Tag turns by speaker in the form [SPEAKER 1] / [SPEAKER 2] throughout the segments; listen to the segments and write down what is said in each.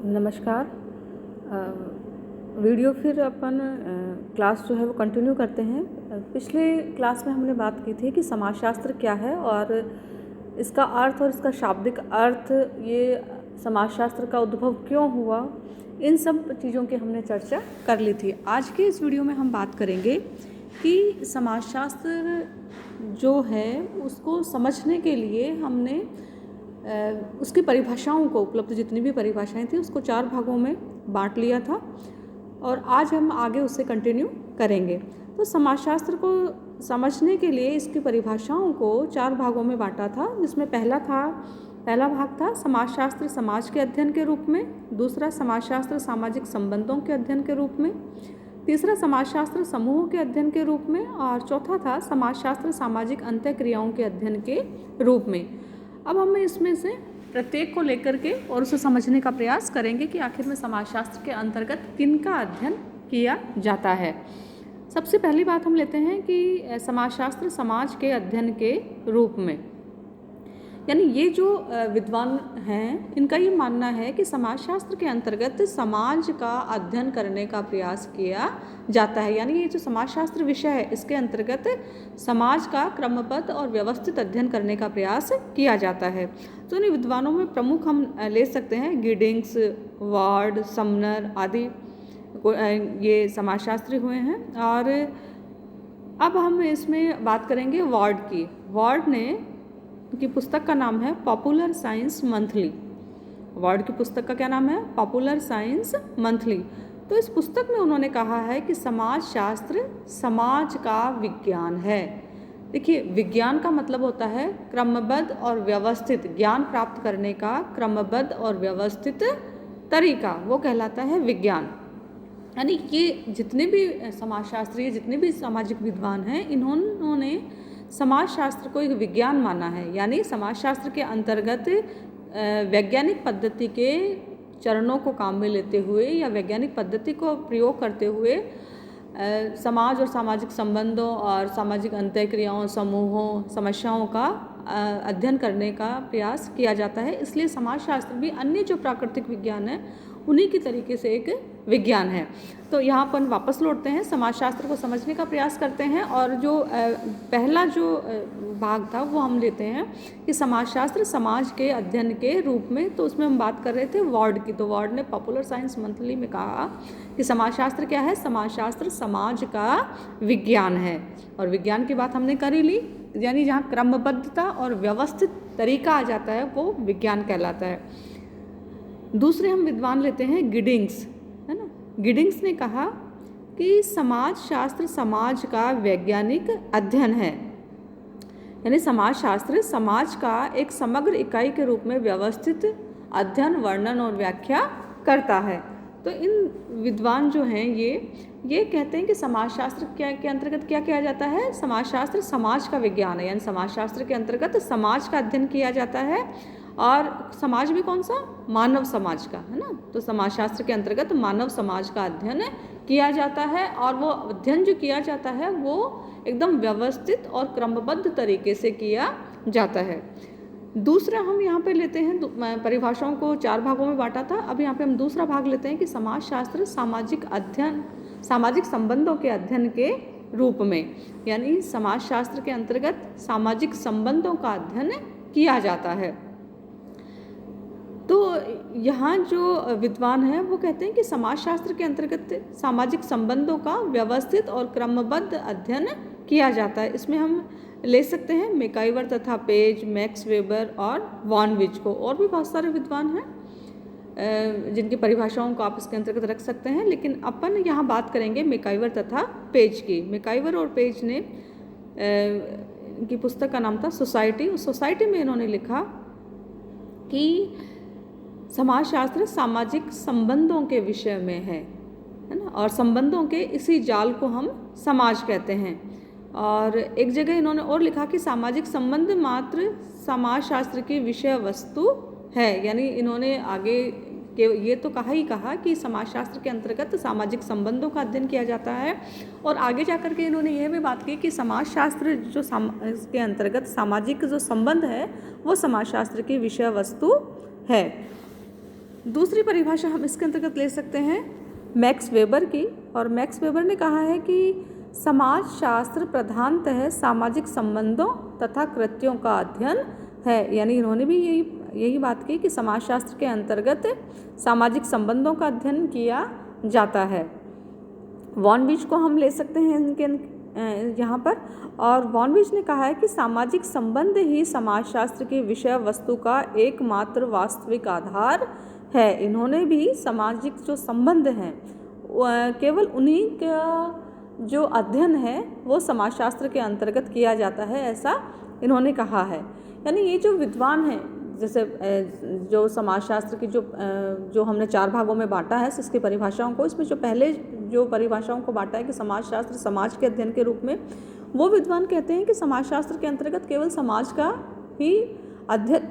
[SPEAKER 1] नमस्कार। वीडियो फिर अपन क्लास जो है वो कंटिन्यू करते हैं। पिछले क्लास में हमने बात की थी कि समाजशास्त्र क्या है और इसका अर्थ और इसका शाब्दिक अर्थ, ये समाजशास्त्र का उद्भव क्यों हुआ, इन सब चीज़ों की हमने चर्चा कर ली थी। आज के इस वीडियो में हम बात करेंगे कि समाजशास्त्र जो है उसको समझने के लिए हमने उसकी परिभाषाओं को, उपलब्ध जितनी भी परिभाषाएं थी उसको 4 भागों में बांट लिया था और आज हम आगे उससे कंटिन्यू करेंगे। तो समाजशास्त्र को समझने के लिए इसकी परिभाषाओं को 4 भागों में बांटा था, जिसमें पहला भाग था समाजशास्त्र समाज के अध्ययन के रूप में, दूसरा समाजशास्त्र सामाजिक संबंधों के अध्ययन के रूप में, तीसरा समाजशास्त्र समूहों के अध्ययन के रूप में और चौथा था समाजशास्त्र सामाजिक अंतःक्रियाओं के अध्ययन के रूप में। अब हम इसमें से प्रत्येक को लेकर के और उसे समझने का प्रयास करेंगे कि आखिर में समाजशास्त्र के अंतर्गत किनका अध्ययन किया जाता है। सबसे पहली बात हम लेते हैं कि समाजशास्त्र समाज के अध्ययन के रूप में, यानी ये जो विद्वान हैं इनका ये मानना है कि समाजशास्त्र के अंतर्गत समाज का अध्ययन करने का प्रयास किया जाता है। यानी ये जो समाजशास्त्र विषय है इसके अंतर्गत समाज का क्रमबद्ध और व्यवस्थित अध्ययन करने का प्रयास किया जाता है। तो इन विद्वानों में प्रमुख हम ले सकते हैं गिडिंग्स, वार्ड, समनर आदि ये समाजशास्त्री हुए हैं। और अब हम इसमें बात करेंगे वार्ड की। वार्ड ने की पुस्तक का नाम है पॉपुलर साइंस मंथली। वार्ड की पुस्तक का क्या नाम है? Popular science monthly. तो इस पुस्तक में उन्होंने कहा है कि समाजशास्त्र समाज का विज्ञान है। देखिए, विज्ञान का मतलब होता है क्रमबद्ध और व्यवस्थित ज्ञान प्राप्त करने का क्रमबद्ध और व्यवस्थित तरीका, वो कहलाता है विज्ञान। यानी ये जितने भी समाजशास्त्री, जितने भी सामाजिक विद्वान हैं, इन्होंने समाजशास्त्र को एक विज्ञान माना है। यानी समाजशास्त्र के अंतर्गत वैज्ञानिक पद्धति के चरणों को काम में लेते हुए या वैज्ञानिक पद्धति को प्रयोग करते हुए समाज और सामाजिक संबंधों और सामाजिक अंतःक्रियाओं, समूहों, समस्याओं का अध्ययन करने का प्रयास किया जाता है। इसलिए समाजशास्त्र भी अन्य जो प्राकृतिक विज्ञान है उन्हीं की तरीके से एक विज्ञान है। तो यहाँ पर वापस लौटते हैं, समाजशास्त्र को समझने का प्रयास करते हैं और जो पहला जो भाग था वो हम लेते हैं कि समाजशास्त्र समाज के अध्ययन के रूप में। तो उसमें हम बात कर रहे थे वार्ड की। तो वार्ड ने पॉपुलर साइंस मंथली में कहा कि समाजशास्त्र क्या है? समाजशास्त्र समाज का विज्ञान है। और विज्ञान की बात हमने कर ही ली, यानी जहाँ क्रमबद्धता और व्यवस्थित तरीका आ जाता है वो विज्ञान कहलाता है। दूसरे हम विद्वान लेते हैं गिडिंग्स, है ना। गिडिंग्स ने कहा कि समाजशास्त्र समाज का वैज्ञानिक अध्ययन है। यानी समाजशास्त्र समाज का एक समग्र इकाई के रूप में व्यवस्थित अध्ययन, वर्णन और व्याख्या करता है। तो इन विद्वान जो हैं ये कहते हैं कि समाजशास्त्र के अंतर्गत क्या किया जाता है? समाजशास्त्र समाज का विज्ञान है। यानी समाजशास्त्र के अंतर्गत समाज का अध्ययन किया जाता है। और समाज भी कौन सा? मानव समाज का, है ना। तो समाजशास्त्र के अंतर्गत मानव समाज का अध्ययन किया जाता है और वो अध्ययन जो किया जाता है वो एकदम व्यवस्थित और क्रमबद्ध तरीके से किया जाता है। दूसरा हम यहाँ पे लेते हैं, परिभाषाओं को 4 भागों में बांटा था। अब यहाँ पे हम दूसरा भाग लेते हैं कि समाजशास्त्र सामाजिक अध्ययन, सामाजिक संबंधों के अध्ययन के रूप में। यानी समाजशास्त्र के अंतर्गत सामाजिक संबंधों का अध्ययन किया जाता है। तो यहाँ जो विद्वान हैं वो कहते हैं कि समाजशास्त्र के अंतर्गत सामाजिक संबंधों का व्यवस्थित और क्रमबद्ध अध्ययन किया जाता है। इसमें हम ले सकते हैं मैकाइवर तथा पेज, मैक्स वेबर और वॉन विच को। और भी बहुत सारे विद्वान हैं जिनकी परिभाषाओं को आप इसके अंतर्गत रख सकते हैं, लेकिन अपन यहाँ बात करेंगे मैकाइवर तथा पेज की। मैकाइवर और पेज ने की पुस्तक का नाम था सोसाइटी। उस सोसाइटी में इन्होंने लिखा कि समाजशास्त्र सामाजिक संबंधों के विषय में है ना, और संबंधों के इसी जाल को हम समाज कहते हैं। और एक जगह इन्होंने और लिखा कि सामाजिक संबंध मात्र समाजशास्त्र की विषय वस्तु है। यानी इन्होंने आगे कि ये तो कहा कि समाजशास्त्र के अंतर्गत सामाजिक संबंधों का अध्ययन किया जाता है। और आगे जाकर के इन्होंने यह भी बात की कि समाजशास्त्र जो इसके अंतर्गत सामाजिक जो संबंध है वो समाजशास्त्र की विषय वस्तु है। दूसरी परिभाषा हम इसके अंतर्गत ले सकते हैं मैक्स वेबर की, और मैक्स वेबर ने कहा है कि समाज शास्त्र प्रधानतः सामाजिक संबंधों तथा कृत्यों का अध्ययन है। यानी इन्होंने भी यही बात की कि समाजशास्त्र के अंतर्गत सामाजिक संबंधों का अध्ययन किया जाता है। वॉन विच को हम ले सकते हैं इनके यहाँ पर, और वॉन विच ने कहा है कि सामाजिक संबंध ही समाजशास्त्र की विषय वस्तु का एकमात्र वास्तविक आधार है। इन्होंने भी सामाजिक जो संबंध हैं केवल उन्हीं का जो अध्ययन है वो समाजशास्त्र के अंतर्गत किया जाता है, ऐसा इन्होंने कहा है। यानी ये जो विद्वान हैं, जैसे जो समाजशास्त्र की जो हमने 4 भागों में बांटा है इसकी परिभाषाओं को, इसमें जो पहले जो परिभाषाओं को बांटा है कि समाजशास्त्र समाज के अध्ययन के रूप में, वो विद्वान कहते हैं कि समाजशास्त्र के अंतर्गत केवल समाज का ही अध्ययन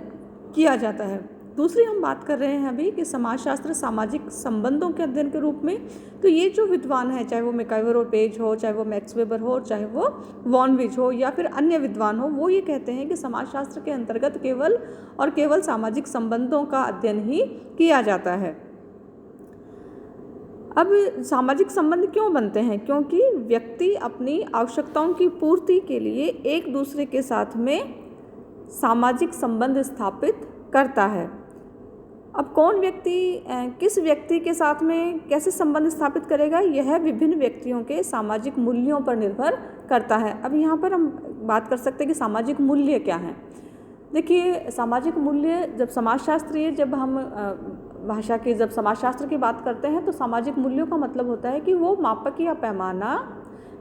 [SPEAKER 1] किया जाता है। दूसरी हम बात कर रहे हैं अभी कि समाजशास्त्र सामाजिक संबंधों के अध्ययन के रूप में। तो ये जो विद्वान है, चाहे वो मैकइवर और पेज हो, चाहे वो मैक्स वेबर हो, चाहे वो वॉन विच हो, या फिर अन्य विद्वान हो, वो ये कहते हैं कि समाजशास्त्र के अंतर्गत केवल और केवल सामाजिक संबंधों का अध्ययन ही किया जाता है। अब सामाजिक संबंध क्यों बनते हैं? क्योंकि व्यक्ति अपनी आवश्यकताओं की पूर्ति के लिए एक दूसरे के साथ में सामाजिक संबंध स्थापित करता है। अब कौन व्यक्ति किस व्यक्ति के साथ में कैसे संबंध स्थापित करेगा, यह विभिन्न व्यक्तियों के सामाजिक मूल्यों पर निर्भर करता है। अब यहाँ पर हम बात कर सकते हैं कि सामाजिक मूल्य क्या हैं। देखिए, सामाजिक मूल्य जब समाजशास्त्रीय जब हम भाषा की जब समाजशास्त्र की बात करते हैं तो सामाजिक मूल्यों का मतलब होता है कि वो मापक या पैमाना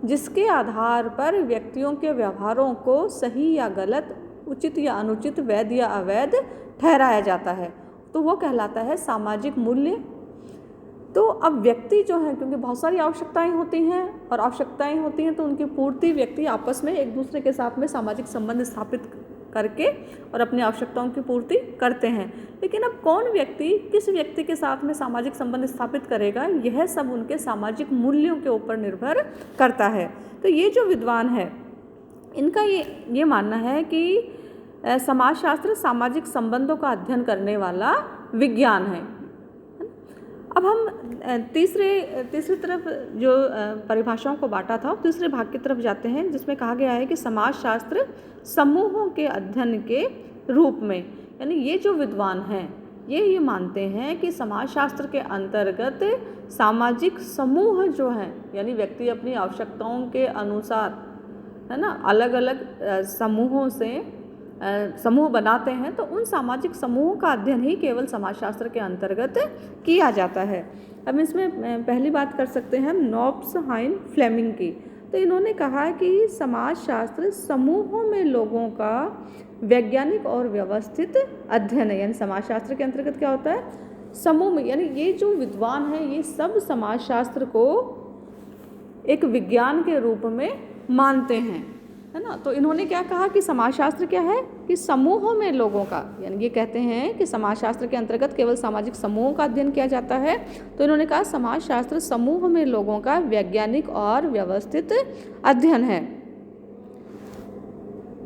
[SPEAKER 1] जिसके आधार पर व्यक्तियों के व्यवहारों को सही या गलत, उचित या अनुचित, वैध या अवैध ठहराया जाता है, तो वो कहलाता है सामाजिक मूल्य। तो अब व्यक्ति जो है, क्योंकि बहुत सारी आवश्यकताएं होती हैं और आवश्यकताएं होती हैं तो उनकी पूर्ति व्यक्ति आपस में एक दूसरे के साथ में सामाजिक संबंध स्थापित करके और अपनी आवश्यकताओं की पूर्ति करते हैं। लेकिन अब कौन व्यक्ति किस व्यक्ति के साथ में सामाजिक संबंध स्थापित करेगा, यह सब उनके सामाजिक मूल्यों के ऊपर निर्भर करता है। तो ये जो विद्वान है इनका ये मानना है कि समाजशास्त्र सामाजिक संबंधों का अध्ययन करने वाला विज्ञान है। अब हम तीसरी तरफ जो परिभाषाओं को बांटा था, तीसरे भाग की तरफ जाते हैं, जिसमें कहा गया है कि समाजशास्त्र समूहों के अध्ययन के रूप में। यानी ये जो विद्वान हैं ये मानते हैं कि समाजशास्त्र के अंतर्गत सामाजिक समूह जो हैं, यानी व्यक्ति अपनी आवश्यकताओं के अनुसार, है ना, अलग अलग समूहों से समूह बनाते हैं, तो उन सामाजिक समूहों का अध्ययन ही केवल समाजशास्त्र के अंतर्गत किया जाता है। अब इसमें पहली बात कर सकते हैं हम नॉब्स हाइन फ्लेमिंग की। तो इन्होंने कहा कि समाजशास्त्र समूहों में लोगों का वैज्ञानिक और व्यवस्थित अध्ययन है। यानी समाजशास्त्र के अंतर्गत क्या होता है, समूह में, यानी ये जो विद्वान हैं ये सब समाजशास्त्र को एक विज्ञान के रूप में मानते हैं, है ना। तो इन्होंने क्या कहा कि समाजशास्त्र क्या है कि समूहों में लोगों का, यानी ये कहते हैं कि समाजशास्त्र के अंतर्गत केवल सामाजिक समूहों का अध्ययन किया जाता है। तो इन्होंने कहा समाजशास्त्र समूह में लोगों का वैज्ञानिक और व्यवस्थित अध्ययन है।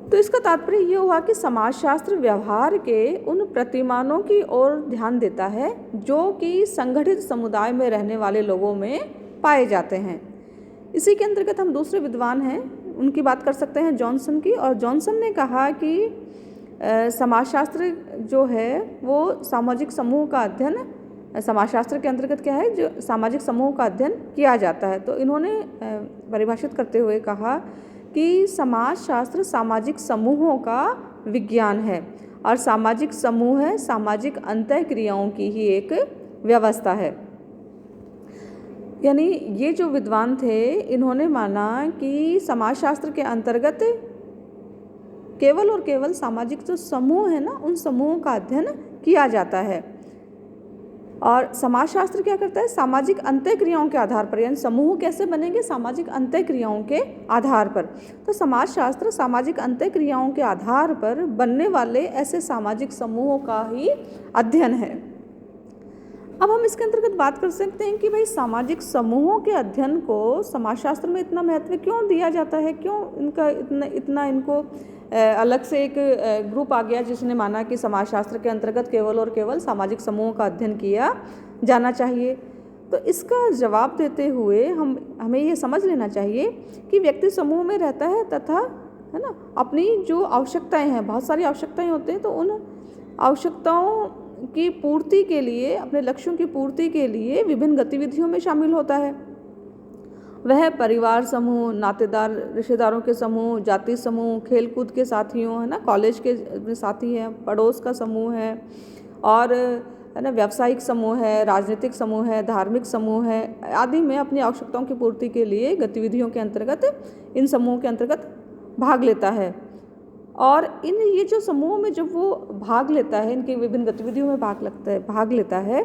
[SPEAKER 1] तो इसका तात्पर्य ये हुआ कि समाजशास्त्र व्यवहार के उन प्रतिमानों की ओर ध्यान देता है जो कि संगठित समुदाय में रहने वाले लोगों में पाए जाते हैं। इसी के अंतर्गत हम दूसरे विद्वान हैं उनकी बात कर सकते हैं, जॉनसन की। और जॉनसन ने कहा कि समाजशास्त्र जो है वो सामाजिक समूह का अध्ययन, समाजशास्त्र के अंतर्गत क्या है, जो सामाजिक समूह का अध्ययन किया जाता है। तो इन्होंने परिभाषित करते हुए कहा कि समाजशास्त्र सामाजिक समूहों का विज्ञान है और सामाजिक समूह है सामाजिक अंतःक्रियाओं की ही एक व्यवस्था है। यानी ये जो विद्वान थे इन्होंने माना कि समाजशास्त्र के अंतर्गत केवल और केवल सामाजिक जो समूह है ना, उन समूहों का अध्ययन किया जाता है। और समाजशास्त्र क्या करता है, सामाजिक अंतःक्रियाओं के आधार पर, यानी समूह कैसे बनेंगे, सामाजिक अंतःक्रियाओं के आधार पर। तो समाजशास्त्र सामाजिक अंतःक्रियाओं के आधार पर बनने वाले ऐसे सामाजिक समूहों का ही अध्ययन है। अब हम इसके अंतर्गत बात कर सकते हैं कि भाई सामाजिक समूहों के अध्ययन को समाजशास्त्र में इतना महत्व क्यों दिया जाता है, क्यों इनका इतना इनको अलग से एक ग्रुप आ गया जिसने माना कि समाजशास्त्र के अंतर्गत केवल और केवल सामाजिक समूहों का अध्ययन किया जाना चाहिए। तो इसका जवाब देते हुए हमें ये समझ लेना चाहिए कि व्यक्ति समूह में रहता है तथा है ना अपनी जो आवश्यकताएं हैं, बहुत सारी आवश्यकताएं होते हैं, तो उन आवश्यकताओं की पूर्ति के लिए, अपने लक्ष्यों की पूर्ति के लिए विभिन्न गतिविधियों में शामिल होता है। वह परिवार समूह, नातेदार रिश्तेदारों के समूह, जाति समूह, खेलकूद के साथियों, है ना, कॉलेज के साथी हैं, पड़ोस का समूह है, और है ना व्यावसायिक समूह है, राजनीतिक समूह है, धार्मिक समूह है आदि में अपनी आवश्यकताओं की पूर्ति के लिए गतिविधियों के अंतर्गत इन समूहों के अंतर्गत भाग लेता है। और ये जो समूहों में जब वो भाग लेता है, इनकी विभिन्न गतिविधियों में भाग लेता है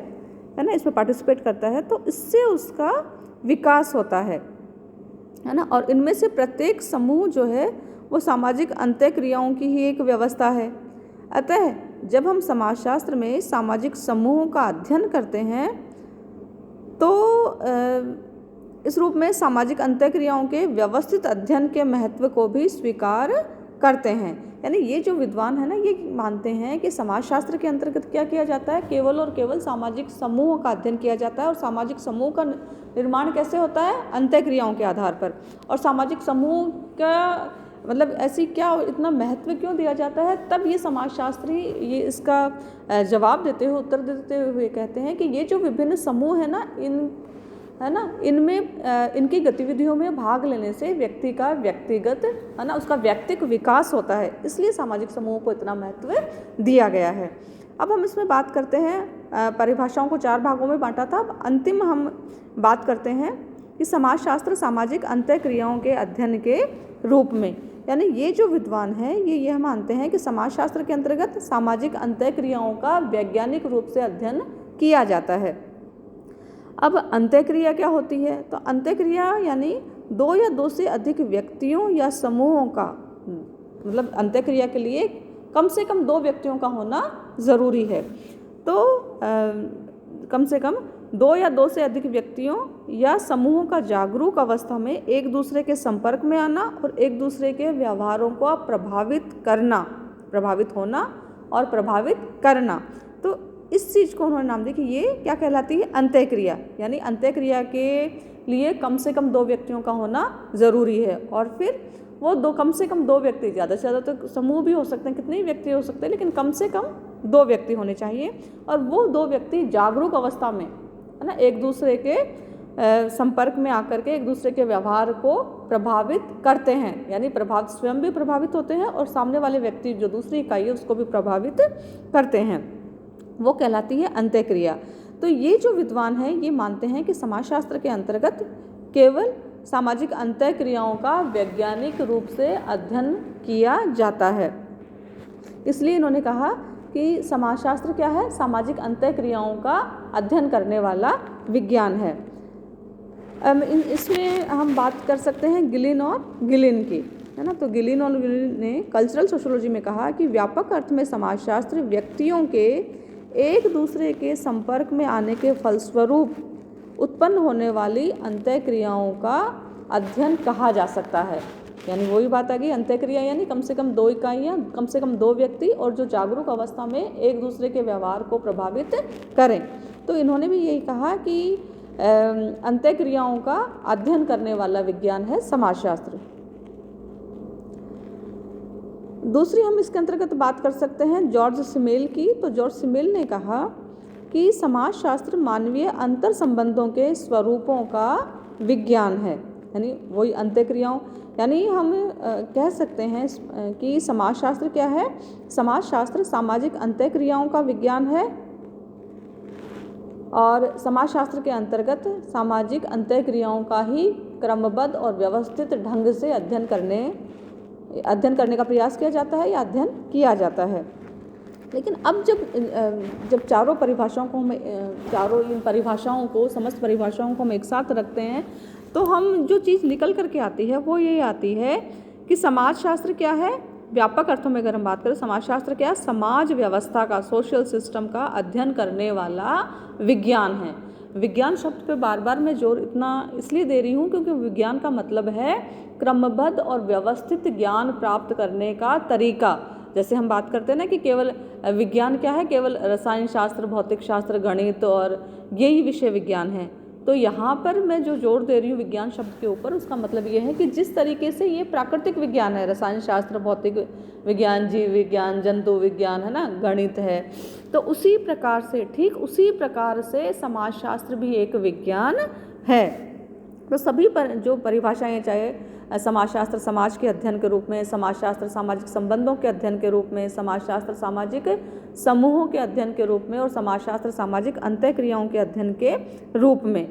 [SPEAKER 1] ना, इसमें पार्टिसिपेट करता है, तो इससे उसका विकास होता है ना। और इनमें से प्रत्येक समूह जो है वो सामाजिक अंतःक्रियाओं की ही एक व्यवस्था है। अतः जब हम समाजशास्त्र में सामाजिक समूहों का अध्ययन करते हैं तो इस रूप में सामाजिक अंतःक्रियाओं के व्यवस्थित अध्ययन के महत्व को भी स्वीकार करते हैं। यानी ये जो विद्वान है ना, ये मानते हैं कि समाजशास्त्र के अंतर्गत क्या किया जाता है, केवल और केवल सामाजिक समूहों का अध्ययन किया जाता है। और सामाजिक समूह का निर्माण कैसे होता है, अंतःक्रियाओं के आधार पर। और सामाजिक समूह का मतलब ऐसी क्या इतना महत्व क्यों दिया जाता है, तब ये समाजशास्त्री ये इसका जवाब देते हुए, उत्तर देते हुए कहते हैं कि ये जो विभिन्न समूह है ना, इनमें इनकी गतिविधियों में भाग लेने से व्यक्ति का व्यक्तिगत है ना उसका व्यक्तिक विकास होता है, इसलिए सामाजिक समूहों को इतना महत्व दिया गया है। अब हम इसमें बात करते हैं, परिभाषाओं को 4 भागों में बांटा था। अब अंतिम हम बात करते हैं कि समाजशास्त्र सामाजिक अंतःक्रियाओं के अध्ययन के रूप में, यानी ये जो विद्वान हैं ये मानते हैं कि समाजशास्त्र के अंतर्गत सामाजिक अंतःक्रियाओं का वैज्ञानिक रूप से अध्ययन किया जाता है। अब अंतःक्रिया क्या होती है, तो अंतःक्रिया यानी 2 या 2 से अधिक व्यक्तियों या समूहों का, मतलब अंतःक्रिया के लिए कम से कम 2 व्यक्तियों का होना ज़रूरी है। तो कम से कम 2 या 2 से अधिक व्यक्तियों या समूहों का जागरूक अवस्था में एक दूसरे के संपर्क में आना और एक दूसरे के व्यवहारों को प्रभावित होना और प्रभावित करना। तो इस चीज़ को उन्होंने नाम दिया कि ये क्या कहलाती है, अंतःक्रिया। यानी अंतःक्रिया के लिए कम से कम 2 व्यक्तियों का होना ज़रूरी है। और फिर वो कम से कम 2 व्यक्ति, ज़्यादा से ज़्यादा तो समूह भी हो सकते हैं, कितने ही व्यक्ति हो सकते हैं, लेकिन कम से कम 2 व्यक्ति होने चाहिए। और वो 2 व्यक्ति जागरूक अवस्था में है ना एक दूसरे के संपर्क में आकर के एक दूसरे के व्यवहार को प्रभावित करते हैं, यानी स्वयं भी प्रभावित होते हैं और सामने वाले व्यक्ति जो दूसरी इकाई है उसको भी प्रभावित करते हैं, वो कहलाती है अंतःक्रिया। तो ये जो विद्वान हैं ये मानते हैं कि समाजशास्त्र के अंतर्गत केवल सामाजिक अंतःक्रियाओं का वैज्ञानिक रूप से अध्ययन किया जाता है। इसलिए इन्होंने कहा कि समाजशास्त्र क्या है, सामाजिक अंतःक्रियाओं का अध्ययन करने वाला विज्ञान है। इसमें हम बात कर सकते हैं गिलिन और गिलिन की, है ना। तो गिलिन और गिलिन ने कल्चरल सोशियोलॉजी में कहा कि व्यापक अर्थ में समाजशास्त्र व्यक्तियों के एक दूसरे के संपर्क में आने के फलस्वरूप उत्पन्न होने वाली अंतःक्रियाओं का अध्ययन कहा जा सकता है। यानी वही बात आ गई, अंतःक्रिया यानी कम से कम 2 इकाइयाँ, कम से कम 2 व्यक्ति और जो जागरूक अवस्था में एक दूसरे के व्यवहार को प्रभावित करें। तो इन्होंने भी यही कहा कि अंतःक्रियाओं का अध्ययन करने वाला विज्ञान है समाजशास्त्र। दूसरी हम इसके अंतर्गत बात कर सकते हैं जॉर्ज सिमेल की। तो जॉर्ज सिमेल ने कहा कि समाजशास्त्र मानवीय अंतर संबंधों के स्वरूपों का विज्ञान है, यानी वही अंतःक्रियाओं, यानी हम कह सकते हैं कि समाजशास्त्र क्या है, समाजशास्त्र सामाजिक अंतःक्रियाओं का विज्ञान है और समाजशास्त्र के अंतर्गत सामाजिक अंतःक्रियाओं का ही क्रमबद्ध और व्यवस्थित ढंग से अध्ययन करने का प्रयास किया जाता है या अध्ययन किया जाता है। लेकिन अब जब चारों इन परिभाषाओं को, समस्त परिभाषाओं को हम एक साथ रखते हैं तो हम जो चीज़ निकल करके आती है वो ये आती है कि समाजशास्त्र क्या है, व्यापक अर्थों में अगर हम बात करें, समाजशास्त्र क्या है? समाज व्यवस्था का, सोशल सिस्टम का अध्ययन करने वाला विज्ञान है। विज्ञान शब्द पे बार बार मैं जोर इतना इसलिए दे रही हूँ क्योंकि विज्ञान का मतलब है क्रमबद्ध और व्यवस्थित ज्ञान प्राप्त करने का तरीका। जैसे हम बात करते हैं ना कि केवल विज्ञान क्या है, केवल रसायन शास्त्र, भौतिक शास्त्र, गणित और यही विषय विज्ञान है। तो यहाँ पर मैं जो जोर दे रही हूँ विज्ञान शब्द के ऊपर, उसका मतलब ये है कि जिस तरीके से ये प्राकृतिक विज्ञान है, रसायन शास्त्र, भौतिक विज्ञान, जीव विज्ञान, जंतु विज्ञान, है ना, गणित है, तो उसी प्रकार से, ठीक उसी प्रकार से समाजशास्त्र भी एक विज्ञान है। तो सभी पर जो परिभाषाएं, चाहे समाजशास्त्र समाज के अध्ययन के रूप में, समाजशास्त्र सामाजिक संबंधों के अध्ययन के रूप में, समाजशास्त्र सामाजिक समूहों के अध्ययन के रूप में और समाजशास्त्र सामाजिक अंतःक्रियाओं के अध्ययन के रूप में,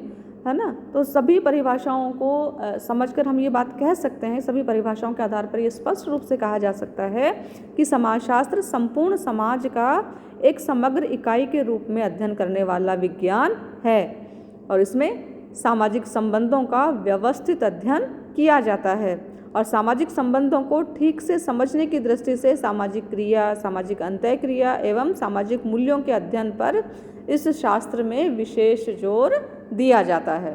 [SPEAKER 1] है ना, तो सभी परिभाषाओं को समझकर हम ये बात कह सकते हैं, सभी परिभाषाओं के आधार पर ये स्पष्ट रूप से कहा जा सकता है कि समाजशास्त्र संपूर्ण समाज का एक समग्र इकाई के रूप में अध्ययन करने वाला विज्ञान है और इसमें सामाजिक संबंधों का व्यवस्थित अध्ययन किया जाता है और सामाजिक संबंधों को ठीक से समझने की दृष्टि से सामाजिक क्रिया, सामाजिक अंतःक्रिया एवं सामाजिक मूल्यों के अध्ययन पर इस शास्त्र में विशेष जोर दिया जाता है।